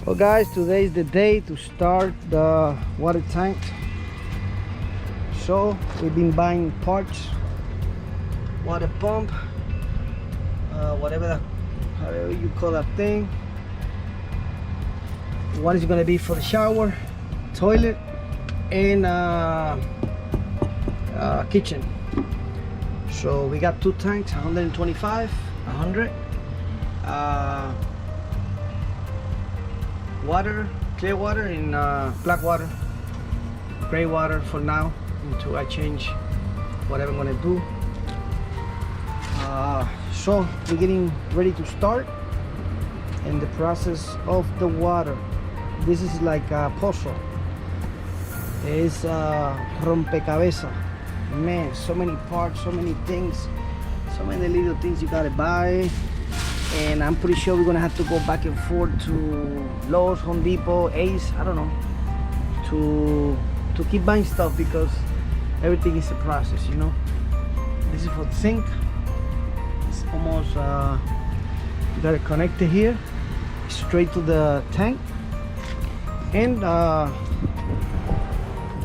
Well guys, today is the day to start the water tank. So we've been buying parts, water pump, whatever you call that thing. One is going to be for the shower, toilet, and kitchen. So we got two tanks, 125, 100. Water, clear water, and black water, gray water for now until I change whatever I'm gonna do. So we're getting ready to start in the process of the water. This is like a puzzle. It's rompecabezas. Man, so many parts, so many things, so many little things you gotta buy. And I'm pretty sure we're gonna have to go back and forth to Lowe's, Home Depot, Ace, I don't know, to keep buying stuff because everything is a process, you know. This is for the sink. It's almost you gotta connect it here straight to the tank, and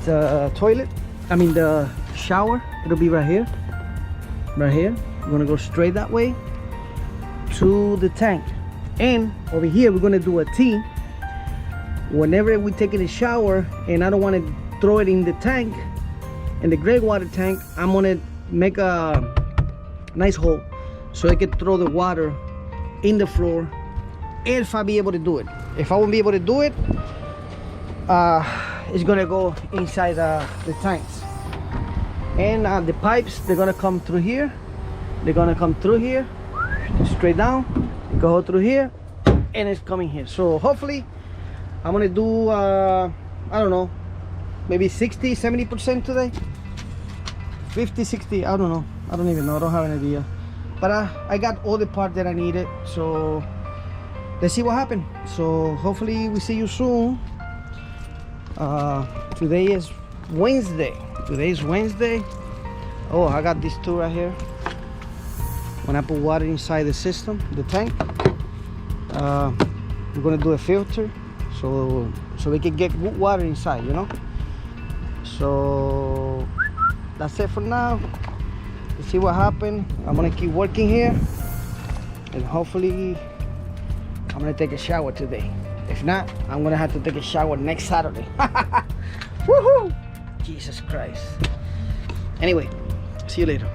the toilet, I mean the shower, it'll be right here. We're gonna go straight that way to the tank, and over here we're gonna do a T. Whenever we take a shower and I don't want to throw it in the tank, in the gray water tank, I'm gonna make a nice hole so I can throw the water in the floor if I be able to do it. If I won't be able to do it, it's gonna go inside the tanks. And the pipes, they're gonna come through here, they're gonna come through here, straight down, go through here, and it's coming here. So hopefully I'm gonna do I don't know, maybe 60-70% today, 50-60, I don't know, I don't even know, I don't have an idea, but I got all the part that I needed. So let's see what happened. So hopefully we see you soon. Today is Wednesday. Oh, I got these two right here. When I put water inside the system, the tank, we're gonna do a filter so we can get good water inside, you know. So that's it for now. Let's see what happened. I'm gonna keep working here, and hopefully I'm gonna take a shower today. If not, I'm gonna have to take a shower next Saturday. Woohoo! Jesus Christ. Anyway, see you later.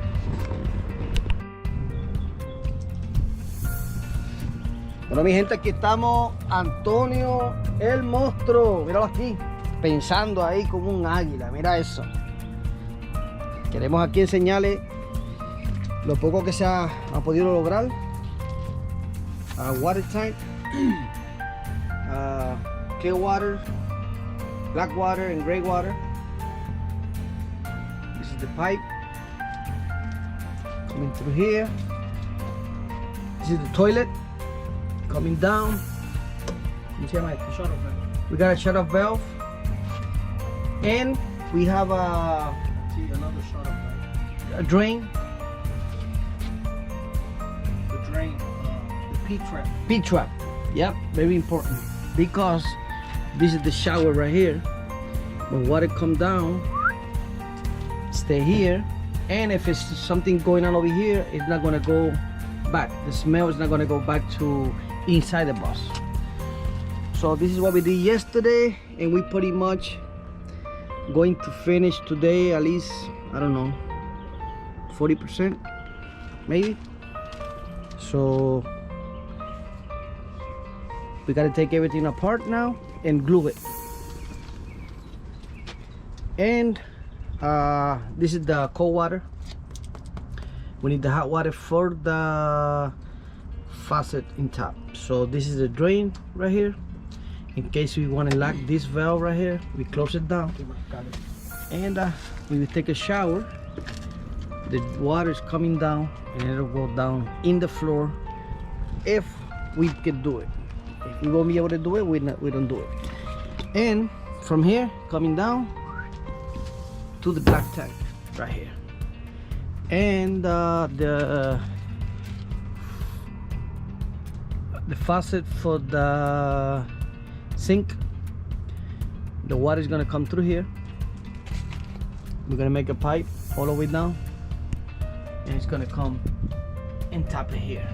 Bueno, mi gente, aquí estamos. Antonio el monstruo, míralo aquí, pensando ahí como un águila, mira eso. Queremos aquí enseñarle lo poco que se ha podido lograr. Water tank, clear water, black water, and gray water. This is the pipe coming through here. This is the toilet coming down. We got a shut-off valve, and we have another shut-off valve. A drain. The drain, the P-trap. Yep, very important, because this is the shower right here. When water come down, stay here, and if it's something going on over here, it's not gonna go back. The smell is not gonna go back to inside the bus. So this is what we did yesterday, and we pretty much going to finish today, at least, I don't know, 40% maybe. So we got to take everything apart now and glue it. And this is the cold water. We need the hot water for the faucet in top. So this is the drain right here. In case we want to lock this valve right here, we close it down. And when we take a shower, the water is coming down, and it'll go down in the floor if we can do it. If we won't be able to do it, we don't do it. And from here, coming down to the black tank right here. And the faucet for the sink. The water is gonna come through here. We're gonna make a pipe all the way down, and it's gonna come and tap it here.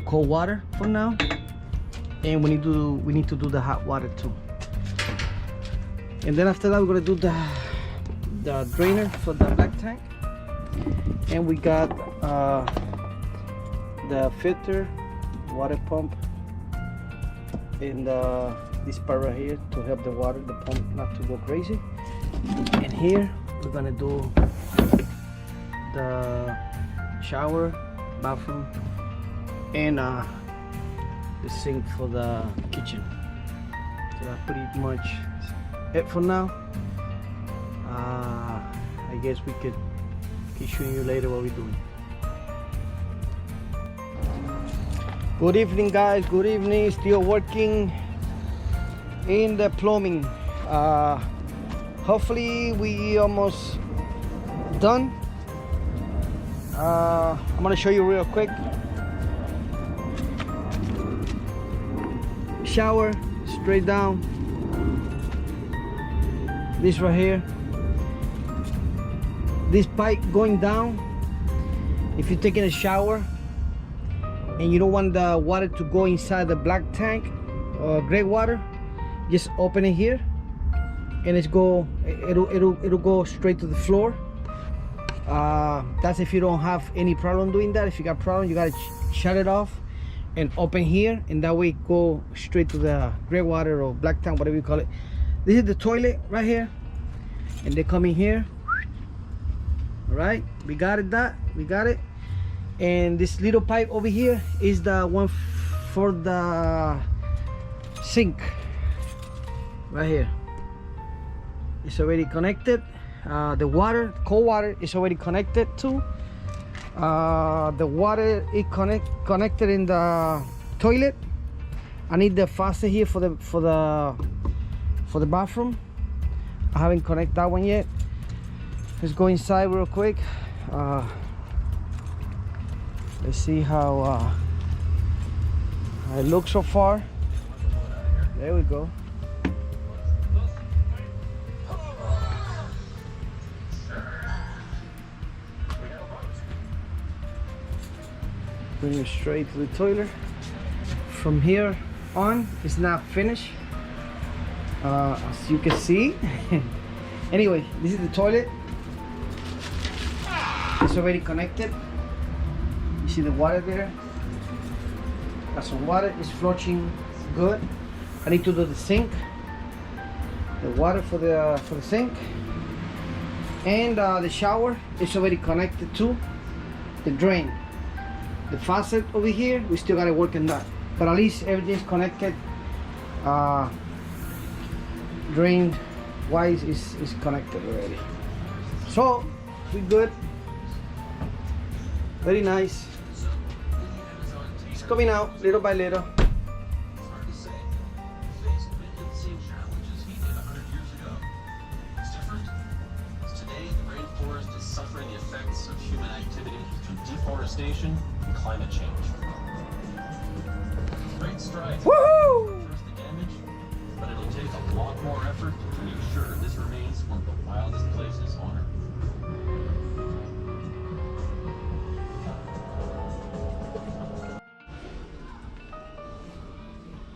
Cold water for now, and we need to do the hot water too. And then after that, we're gonna do the drainer for the black tank, and we got the filter, water pump, and this part right here to help the water, the pump not to go crazy. And here we're gonna do the shower, bathroom, and the sink for the kitchen. So that's pretty much it for now. I guess we could keep showing you later what we're doing. Good evening, guys. Good evening. Still working in the plumbing. Hopefully we almost done. I'm gonna show you real quick. Shower straight down. This right here, this pipe going down. If you're taking a shower and you don't want the water to go inside the black tank or gray water, just open it here, and it'll go straight to the floor. That's if you don't have any problem doing that. If you got problem, you gotta shut it off and open here, and that way go straight to the gray water or black tank, whatever you call it. This is the toilet right here, and they come in here. All right, we got it. We got it. And this little pipe over here is the one for the sink right here. It's already connected. The water, cold water, is already connected too. The water is connected in the toilet. I need the faucet here for the bathroom. I haven't connected that one yet. Let's go inside real quick. Let's see how it looks so far. There we go. Bring it straight to the toilet. From here on, it's not finished, as you can see. Anyway, this is the toilet. It's already connected. You see the water there? Got some water. It's flushing good. I need to do the sink. The water for the sink, and the shower is already connected to the drain. The faucet over here, we still gotta work on that, but at least everything's connected. Drain wise is connected already, so we're good. Very nice. It's coming out little by little. Suffering the effects of human activity through deforestation and climate change. Great strides to reverse the damage, but it'll take a lot more effort to make sure this remains one of the wildest places on Earth.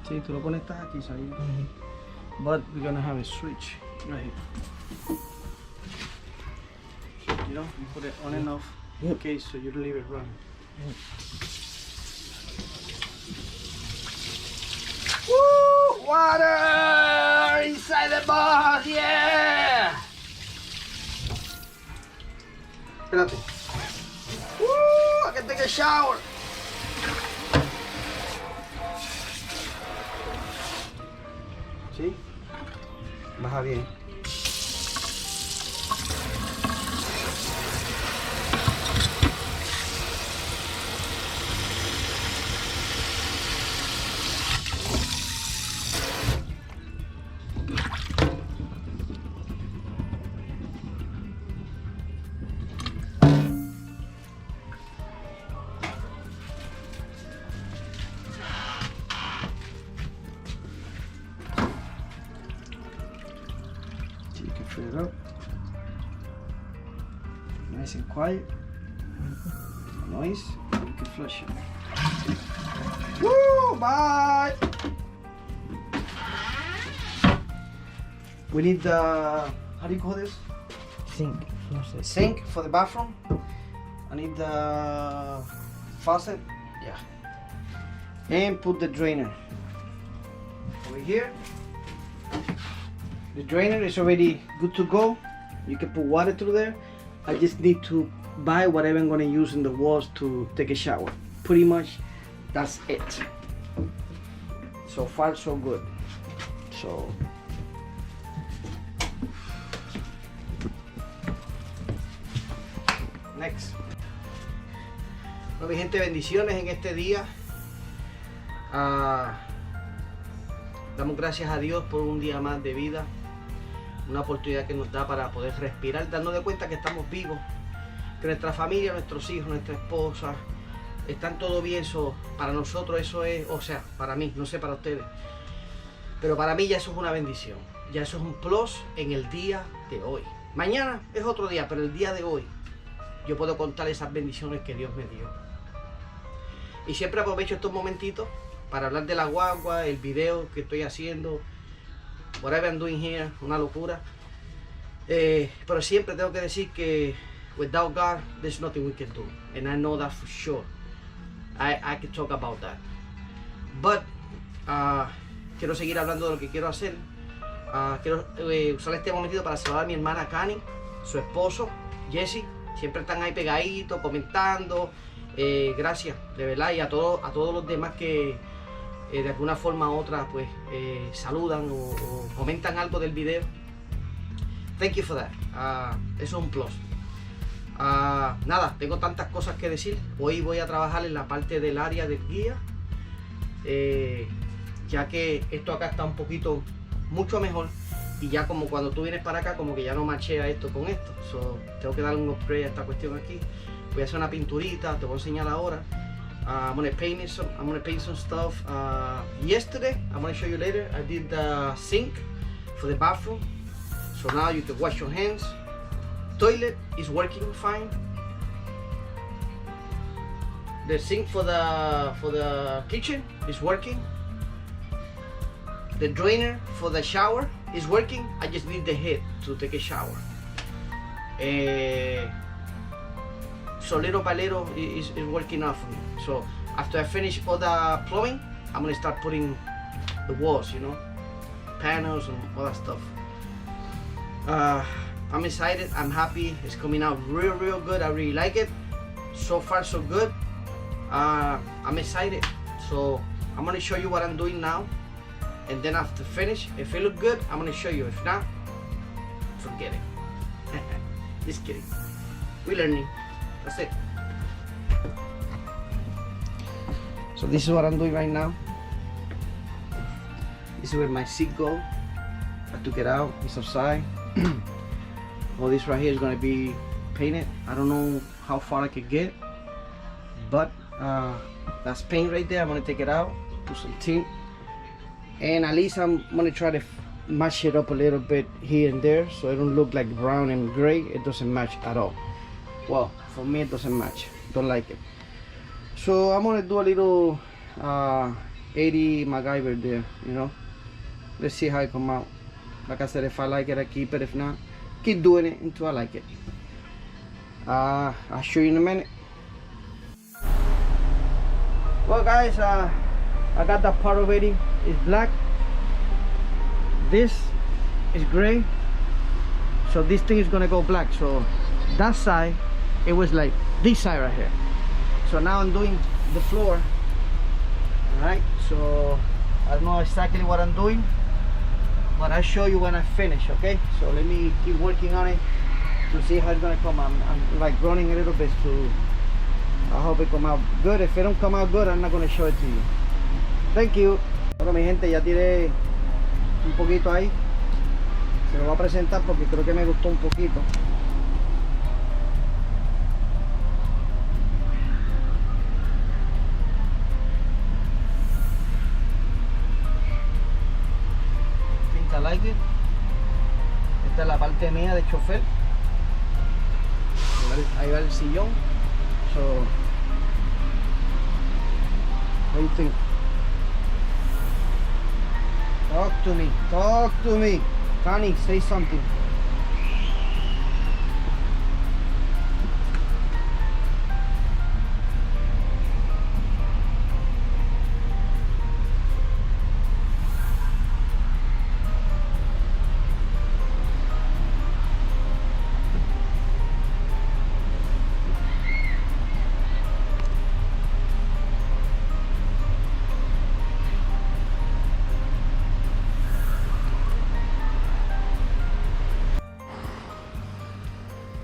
Sí, tú lo conectas aquí, ¿sabes? But we're gonna have a switch right here. You know, you put it on and off. Yep. Okay, so you leave it running. Yep. Woo! Water inside the box, yeah! Espérate. Woo! I can take a shower. ¿Sí? Baja bien. go. Nice and quiet. No noise. You can flush it. Woo! Bye! We need the, how do you call this? Sink. Sink for the bathroom. I need the faucet. Yeah. And put the drainer over here. The drainer is already good to go. You can put water through there. I just need to buy whatever I'm going to use in the walls to take a shower. Pretty much that's it. So far so good. So next. Bueno, mi gente, bendiciones en este día. Damos gracias a Dios por un día más de vida, una oportunidad que nos da para poder respirar, dándonos de cuenta que estamos vivos, que nuestra familia, nuestros hijos, nuestra esposa están todo bien. Para nosotros eso es, o sea, para mí, no sé para ustedes, pero para mí ya eso es una bendición, ya eso es un plus en el día de hoy. Mañana es otro día, pero el día de hoy yo puedo contar esas bendiciones que Dios me dio. Y siempre aprovecho estos momentitos para hablar de la guagua, el video que estoy haciendo, whatever I'm doing here, una locura. Pero siempre tengo que decir que without God, there's nothing we can do. And I know that for sure. I can talk about that. But quiero seguir hablando de lo que quiero hacer. Quiero usar este momentito para saludar a mi hermana Cani, su esposo, Jesse. Siempre están ahí pegaditos, comentando. Gracias, de verdad. Y a todos los demás que de alguna forma u otra pues saludan o comentan algo del video. Thank you for that. Eso es un plus. Nada, tengo tantas cosas que decir. Hoy voy a trabajar en la parte del área del guía, ya que esto acá está un poquito mucho mejor, y ya como cuando tú vienes para acá como que ya no machea esto con esto. Tengo que darle un upgrade a esta cuestión aquí. Voy a hacer una pinturita, te voy a enseñar ahora. I'm gonna paint some stuff. Yesterday, I'm gonna show you later, I did the sink for the bathroom. So now you can wash your hands. Toilet is working fine. The sink for the kitchen is working. The drainer for the shower is working. I just need the head to take a shower. So little by little is working out for me. So after I finish all the plumbing, I'm gonna start putting the walls, you know, panels and all that stuff. I'm excited, I'm happy. It's coming out real good. I really like it. So far so good. I'm excited. So I'm gonna show you what I'm doing now, and then after finish, if it look good, I'm gonna show you. If not, forget it. Just kidding. We're learning. That's it. So this is what I'm doing right now. This is where my seat go. I took it out. It's outside. All this right here is gonna be painted. I don't know how far I could get, but that's paint right there. I'm gonna take it out, put some tint, and at least I'm gonna try to match it up a little bit here and there, so it don't look like brown and gray. It doesn't match at all. Well, for me it doesn't match. Don't like it. So I'm gonna do a little 80 MacGyver there, you know. Let's see how it come out. Like I said, if I like it, I keep it. If not, keep doing it until I like it. I'll show you in a minute. Well guys, I got that part already. It's black. This is gray. So this thing is gonna go black. So that side, it was like this side right here. So now I'm doing the floor. Alright, so I don't know exactly what I'm doing, but I'll show you when I finish, okay? So let me keep working on it to see how it's gonna come out. I'm like running a little bit, so I hope it come out good. If it don't come out good, I'm not gonna show it to you. Thank you. Bueno, mi gente, ya tiré un poquito ahí. Se lo voy a presentar porque creo que me gustó un poquito. I like it. Esta es la parte mía de chofer. Ahí va el sillón. So, what do you think? Talk to me. Talk to me. Connie, say something.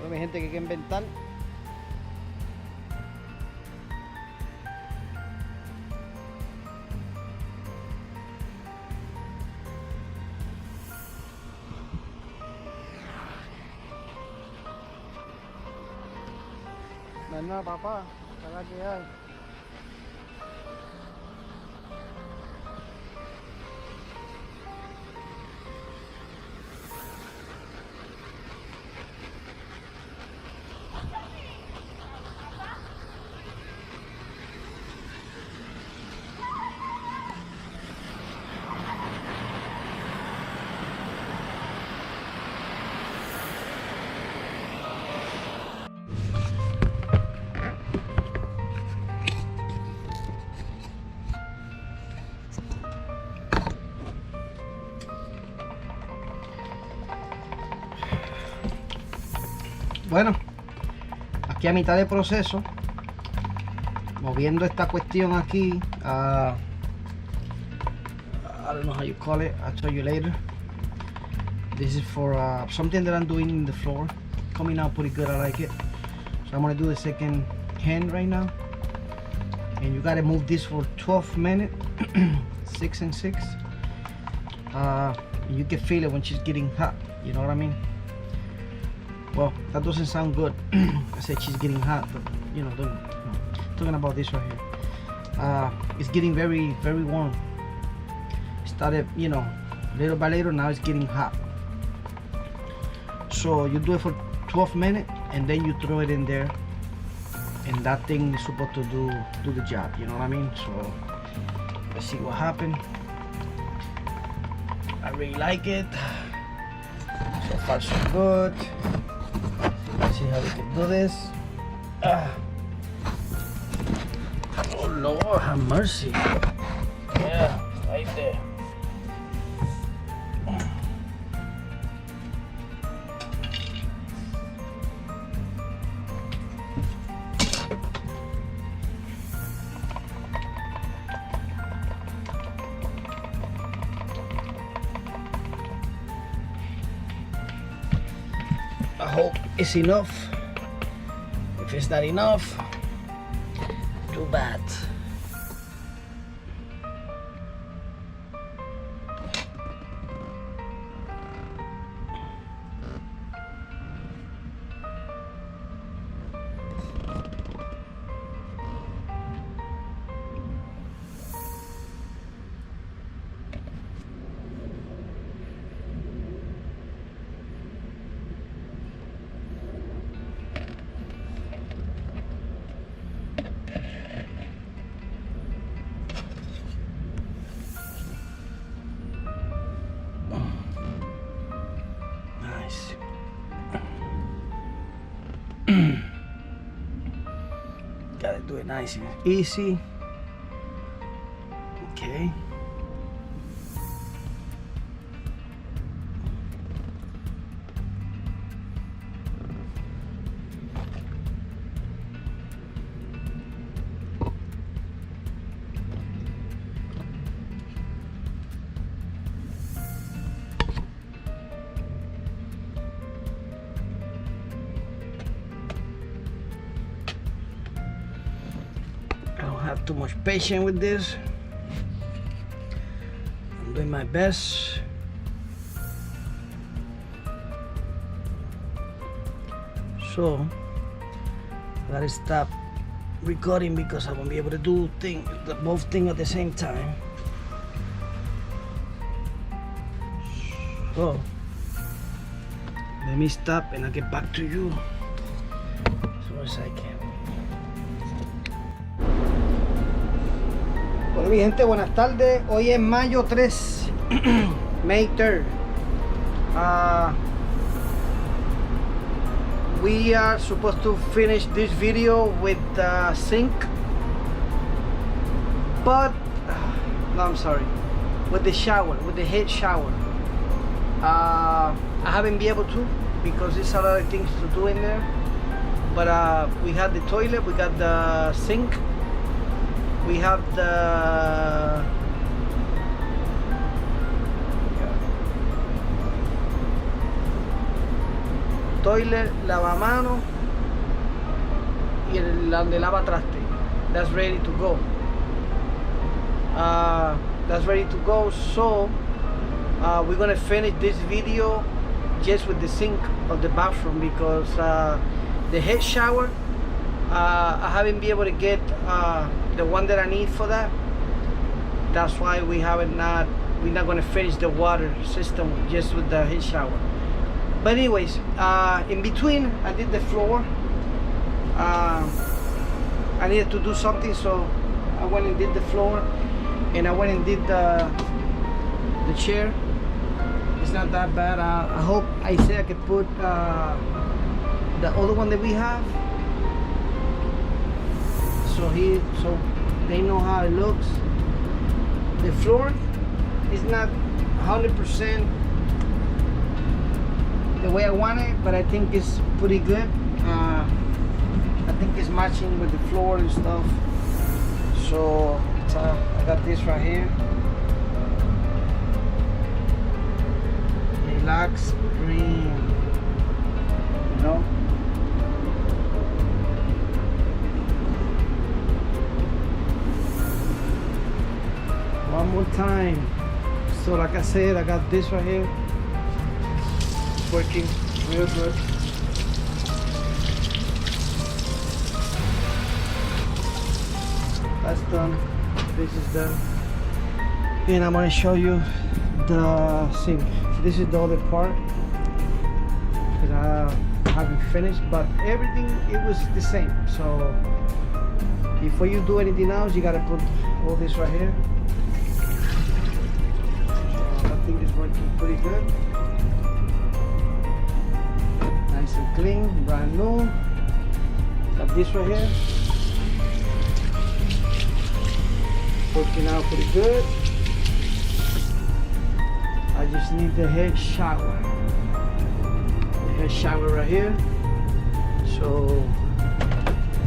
Mi gente, que hay que inventar. No es nada, papá, para que hay. Bueno, aquí a mitad de proceso, moviendo esta cuestión aquí. I don't know how you call it, I'll tell you later. This is for something that I'm doing in the floor. Coming out pretty good, I like it. So I'm gonna do the second hand right now. And you gotta move this for 12 minutes, 6 and 6. You can feel it when she's getting hot, you know what I mean? Well, that doesn't sound good. I said she's getting hot, but you know, talking about this right here. It's getting very, very warm. It started, you know, little by little, now it's getting hot. So you do it for 12 minutes and then you throw it in there, and that thing is supposed to do the job, you know what I mean? So let's see what happened. I really like it. So far so good. Let's see how we can do this. Oh Lord, have mercy. Yeah, right there. I hope it's enough. If it's not enough, too bad. Gotta do it nice and easy. Okay. Have too much patience with this. I'm doing my best. So I gotta stop recording because I won't be able to do both things at the same time. So Let me stop and I'll get back to you as soon as I can. Bueno, mi gente, buenas tardes. Hoy es mayo 3, May 3rd. We are supposed to finish this video with the sink, but no, I'm sorry, with the shower, with the head shower. I haven't been able to because there's a lot of things to do in there, but we have the toilet, we got the sink, we have the toilet, lavamano y el donde lava traste. That's ready to go. So we're gonna finish this video just with the sink of the bathroom because the head shower, I haven't been able to get the one that I need for that. That's why we're not gonna finish the water system just with the head shower. But anyways, in between I did the floor. I needed to do something, so I went and did the floor, and I went and did the chair. It's not that bad. I hope I could put the other one that we have, so they know how it looks. The floor is not 100% the way I want it, but I think it's pretty good. I think it's matching with the floor and stuff. So I got this right here. Relax green, you know. One more time. So like I said, I got this right here. It's working real good. That's done. This is done. And I'm gonna show you the sink. This is the other part that I haven't finished, but everything, it was the same. So before you do anything else, you gotta put all this right here. So I think it's working pretty good. Nice and clean, brand new. Got this right here. Working out pretty good. I just need the head shower. The head shower right here. So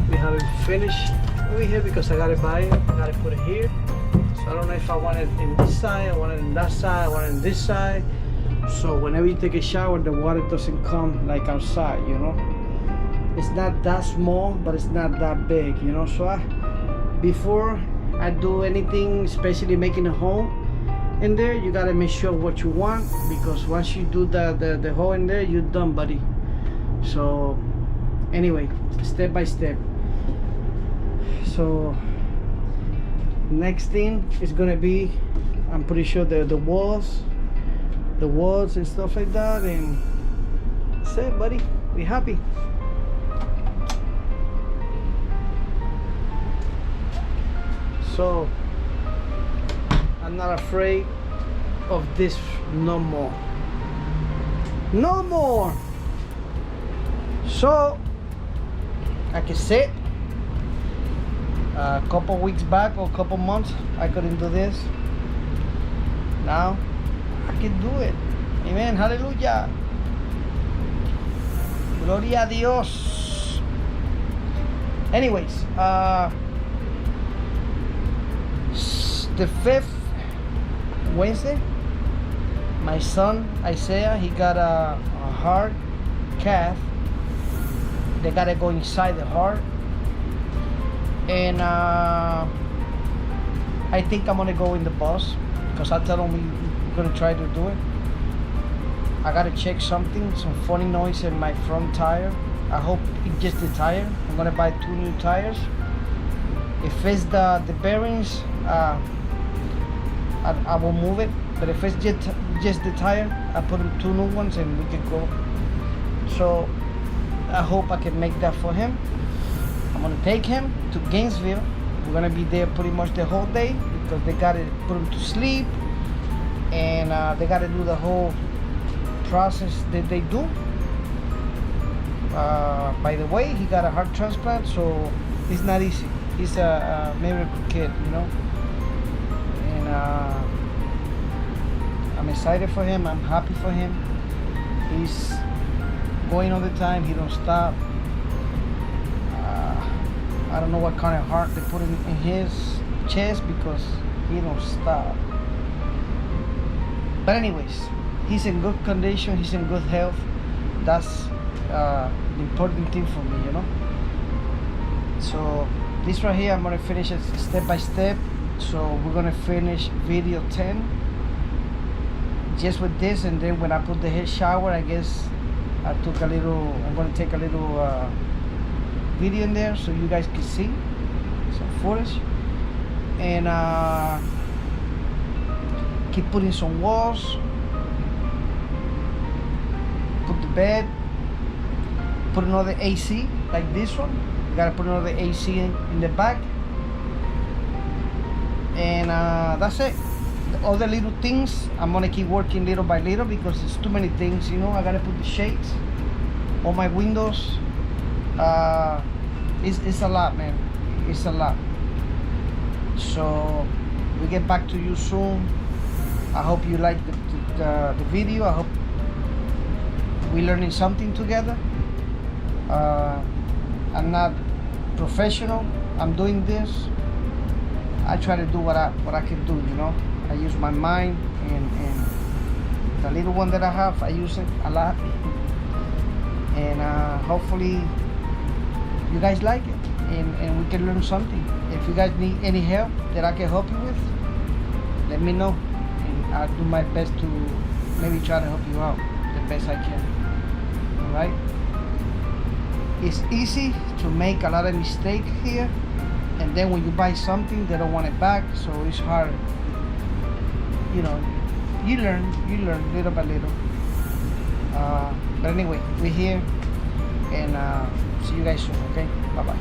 we haven't finished over here because I gotta buy it. I gotta put it here. So I don't know if I want it in this side, I want it in that side, I want it in this side. So whenever you take a shower, the water doesn't come like outside, you know. It's not that small, but it's not that big, you know. So before I do anything, especially making a hole in there, you gotta make sure what you want, because once you do the hole in there, you're done, buddy. So anyway, step by step. So next thing is gonna be, I'm pretty sure the walls and stuff like that, and that's it, buddy. We happy. So I'm not afraid of this no more. No more. So I can sit. A couple weeks back or a couple months I couldn't do this. Now I can do it. Amen. Hallelujah. Gloria a Dios. Anyways, the 5th Wednesday, my son Isaiah, he got a heart cath. They gotta go inside the heart, and I think I'm gonna go in the bus because I tell them we're gonna try to do it. I gotta check something, some funny noise in my front tire. I hope it's just the tire. I'm gonna buy 2 new tires. If it's the bearings, I will move it, but if it's just the tire, I put in 2 new ones and we can go. So I hope I can make that for him. I'm gonna take him to Gainesville. We're gonna be there pretty much the whole day because they gotta put him to sleep, and they gotta do the whole process that they do. By the way, he got a heart transplant, so it's not easy. He's a miracle kid, you know. And I'm excited for him. I'm happy for him. He's going all the time. He don't stop. I don't know what kind of heart they put in his chest because he don't stop. But anyways, he's in good condition. He's in good health. That's the important thing for me, you know. So this right here, I'm gonna finish it step by step. So we're gonna finish video 10 just with this, and then when I put the head shower, I guess I'm gonna take a little video in there so you guys can see some footage, and keep putting some walls, put the bed, put another AC like this one. You gotta put another AC in the back, and that's it. The other little things I'm gonna keep working little by little because there's too many things, you know. I gotta put the shades on my windows. It's a lot, man. It's a lot. So we get back to you soon. I hope you like the video. I hope we're learning something together. I'm not professional. I'm doing this. I try to do what I can do, you know. I use my mind, and the little one that I have, I use it a lot. And hopefully you guys like it, and we can learn something. If you guys need any help that I can help you with, let me know, and I'll do my best to maybe try to help you out the best I can. All right? It's easy to make a lot of mistakes here, and then when you buy something, they don't want it back, so it's hard. You know, you learn little by little. But anyway, we're here, and see you guys soon, okay? Bye-bye.